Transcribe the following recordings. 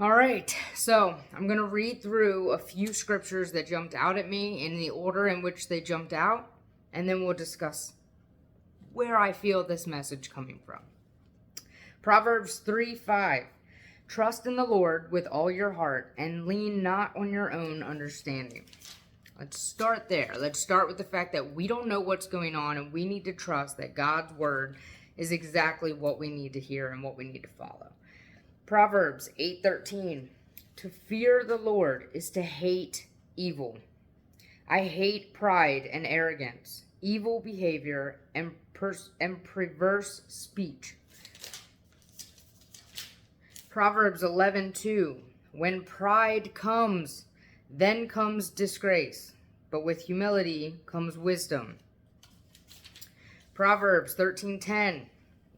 All right, so I'm going to read through a few scriptures that jumped out at me in the order in which they jumped out, and then we'll discuss where I feel this message coming from. Proverbs 3:5. Trust in the Lord with all your heart and lean not on your own understanding. Let's start there. Let's start with the fact that we don't know what's going on, and we need to trust that God's word is exactly what we need to hear and what we need to follow. Proverbs 8:13. To fear the Lord is to hate evil. I hate pride and arrogance, evil behavior, and perverse speech. Proverbs 11:2. When pride comes, then comes disgrace, but with humility comes wisdom. Proverbs 13:10.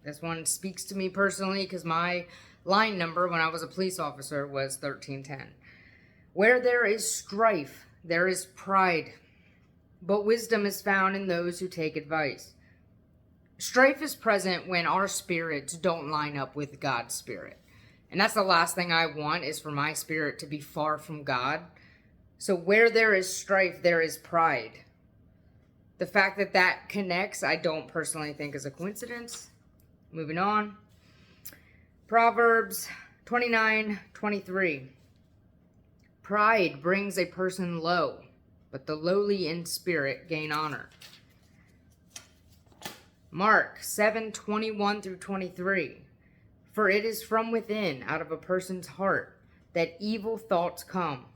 This one speaks to me personally because my line number when I was a police officer was 1310. Where there is strife, there is pride, but wisdom is found in those who take advice. Strife is present when our spirits don't line up with God's spirit. And that's the last thing I want, is for my spirit to be far from God. So where there is strife, there is pride. The fact that that connects, I don't personally think is a coincidence. Moving on. Proverbs 29:23. Pride brings a person low, but the lowly in spirit gain honor. Mark 7:21 through 23. For it is from within, out of a person's heart, that evil thoughts come: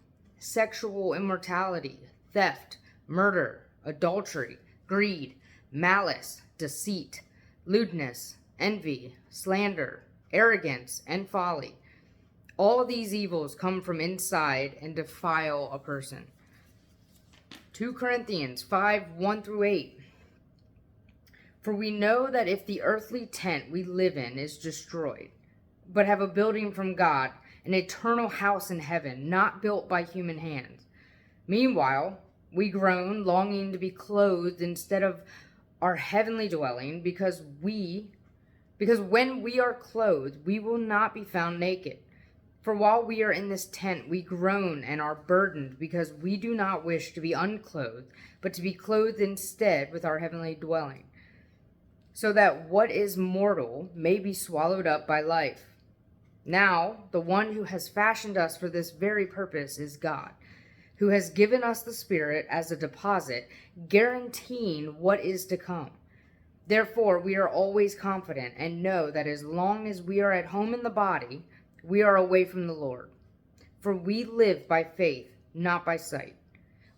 sexual immorality, theft, murder, adultery, greed, malice, deceit, lewdness, envy, slander, arrogance, and folly. All of these evils come from inside and defile a person. 2 Corinthians 5:1 through 8. For we know that if the earthly tent we live in is destroyed, but have a building from God, an eternal house in heaven, not built by human hands. Meanwhile, we groan, longing to be clothed instead of our heavenly dwelling, because when we are clothed, we will not be found naked. For while we are in this tent, we groan and are burdened, because we do not wish to be unclothed, but to be clothed instead with our heavenly dwelling, so that what is mortal may be swallowed up by life. Now, the one who has fashioned us for this very purpose is God, who has given us the Spirit as a deposit, guaranteeing what is to come. Therefore, we are always confident and know that as long as we are at home in the body, we are away from the Lord. For we live by faith, not by sight.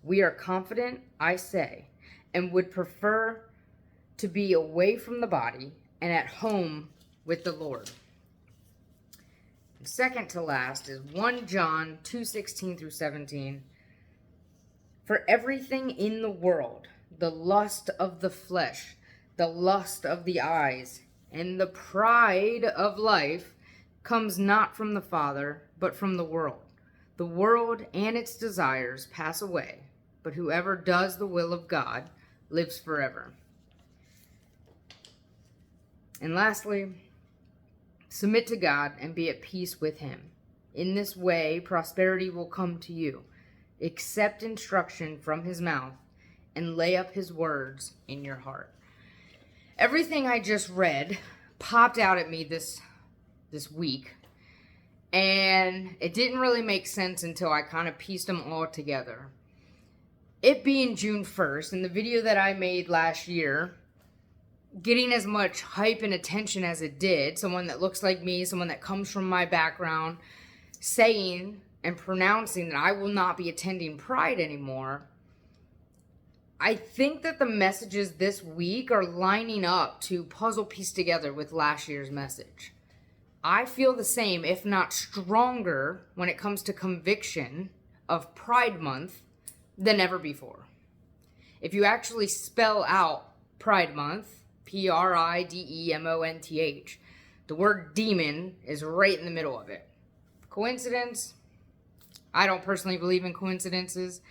We are confident, I say, and would prefer to be away from the body and at home with the Lord. And second to last is 1 John 2:16 through 17. For everything in the world, the lust of the flesh, the lust of the eyes, and the pride of life comes not from the Father, but from the world. The world and its desires pass away, but whoever does the will of God lives forever. And lastly, submit to God and be at peace with him. In this way, prosperity will come to you. Accept instruction from his mouth and lay up his words in your heart. Everything I just read popped out at me this week, and it didn't really make sense until I kind of pieced them all together. It being June 1st, and the video that I made last year, getting as much hype and attention as it did, someone that looks like me, someone that comes from my background, saying and pronouncing that I will not be attending Pride anymore, I think that the messages this week are lining up to puzzle piece together with last year's message. I feel the same, if not stronger, when it comes to conviction of Pride Month than ever before. If you actually spell out Pride Month, PRIDEMONTH, the word demon is right in the middle of it. Coincidence? I don't personally believe in coincidences,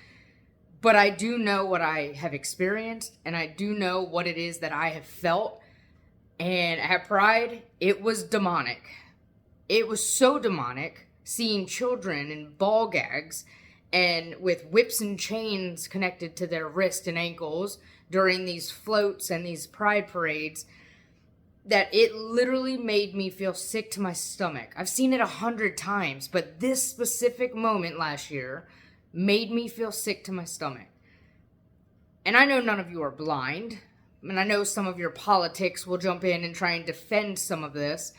but I do know what I have experienced, and I do know what it is that I have felt. And at Pride, it was demonic. It was so demonic seeing children in ball gags and with whips and chains connected to their wrists and ankles during these floats and these pride parades, that it literally made me feel sick to my stomach. I've seen it 100 times, but this specific moment last year made me feel sick to my stomach. And I know none of you are blind, and I know some of your politics will jump in and try and defend some of this,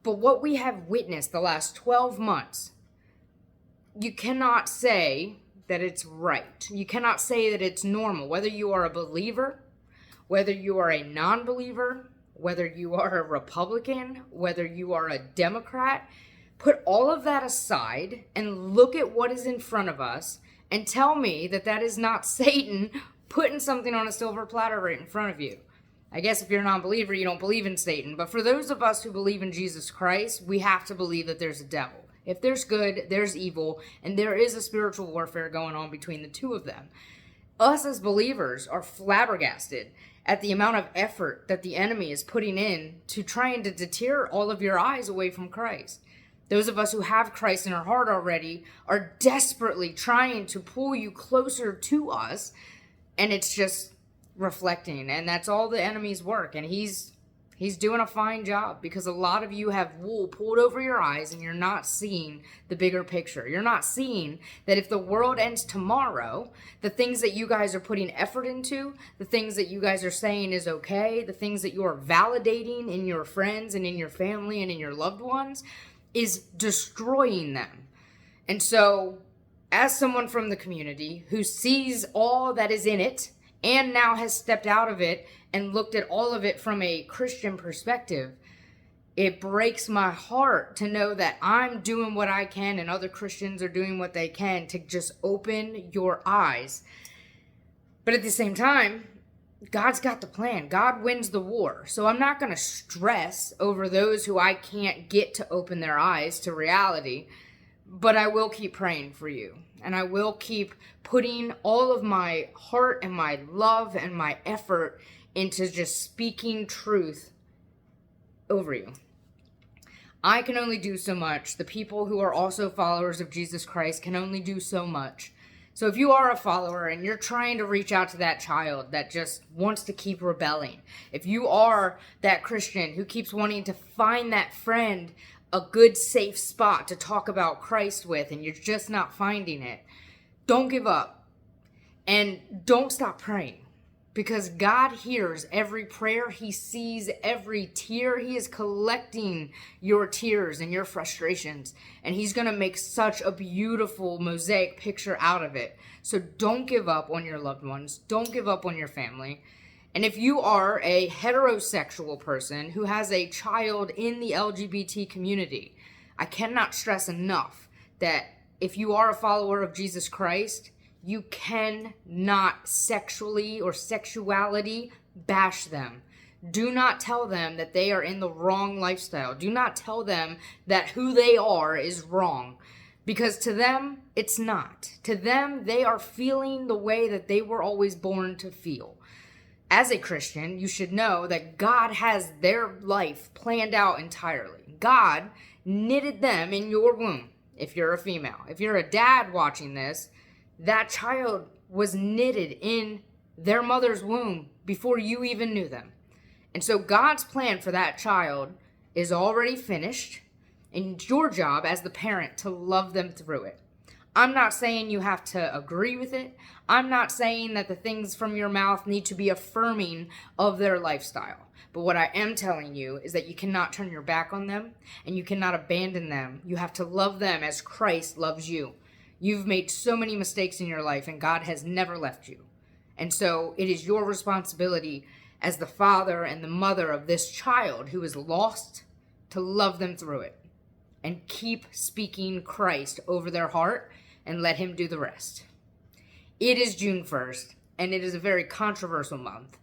but what we have witnessed the last 12 months, you cannot say that it's right. You cannot say that it's normal, whether you are a believer, whether you are a non-believer, whether you are a Republican, whether you are a Democrat. Put all of that aside and look at what is in front of us and tell me that that is not Satan putting something on a silver platter right in front of you. I guess if you're a non-believer, you don't believe in Satan. But for those of us who believe in Jesus Christ, we have to believe that there's a devil. If there's good, there's evil, and there is a spiritual warfare going on between the two of them. Us as believers are flabbergasted at the amount of effort that the enemy is putting in to trying to deter all of your eyes away from Christ. Those of us who have Christ in our heart already are desperately trying to pull you closer to us, and it's just reflecting, and that's all the enemy's work, and he's doing a fine job, because a lot of you have wool pulled over your eyes and you're not seeing the bigger picture. You're not seeing that if the world ends tomorrow, the things that you guys are putting effort into, the things that you guys are saying is okay, the things that you are validating in your friends and in your family and in your loved ones is destroying them. And so, as someone from the community who sees all that is in it and now has stepped out of it and looked at all of it from a Christian perspective, it breaks my heart to know that I'm doing what I can and other Christians are doing what they can to just open your eyes. But at the same time, God's got the plan. God wins the war. So I'm not going to stress over those who I can't get to open their eyes to reality, but I will keep praying for you. And I will keep putting all of my heart and my love and my effort into just speaking truth over you. I can only do so much. The people who are also followers of Jesus Christ can only do so much. So if you are a follower and you're trying to reach out to that child that just wants to keep rebelling, if you are that Christian who keeps wanting to find that friend a good, safe spot to talk about Christ with, and you're just not finding it, don't give up. And don't stop praying. Because God hears every prayer. He sees every tear. He is collecting your tears and your frustrations. And He's going to make such a beautiful mosaic picture out of it. So don't give up on your loved ones. Don't give up on your family. And if you are a heterosexual person who has a child in the LGBT community, I cannot stress enough that if you are a follower of Jesus Christ, you cannot sexually or sexuality bash them. Do not tell them that they are in the wrong lifestyle. Do not tell them that who they are is wrong. Because to them, it's not. To them, they are feeling the way that they were always born to feel. As a Christian, you should know that God has their life planned out entirely. God knitted them in your womb, if you're a female. If you're a dad watching this, that child was knitted in their mother's womb before you even knew them. And so God's plan for that child is already finished, and it's your job as the parent to love them through it. I'm not saying you have to agree with it. I'm not saying that the things from your mouth need to be affirming of their lifestyle. But what I am telling you is that you cannot turn your back on them, and you cannot abandon them. You have to love them as Christ loves you. You've made so many mistakes in your life, and God has never left you. And so it is your responsibility as the father and the mother of this child who is lost to love them through it and keep speaking Christ over their heart and let Him do the rest. It is June 1st, and it is a very controversial month.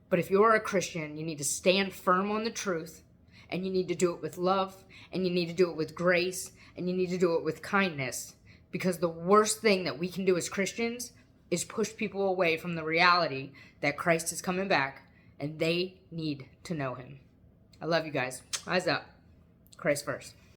But if you're a Christian, you need to stand firm on the truth, and you need to do it with love, and you need to do it with grace, and you need to do it with kindness. Because the worst thing that we can do as Christians is push people away from the reality that Christ is coming back and they need to know Him. I love you guys. Eyes up. Christ first.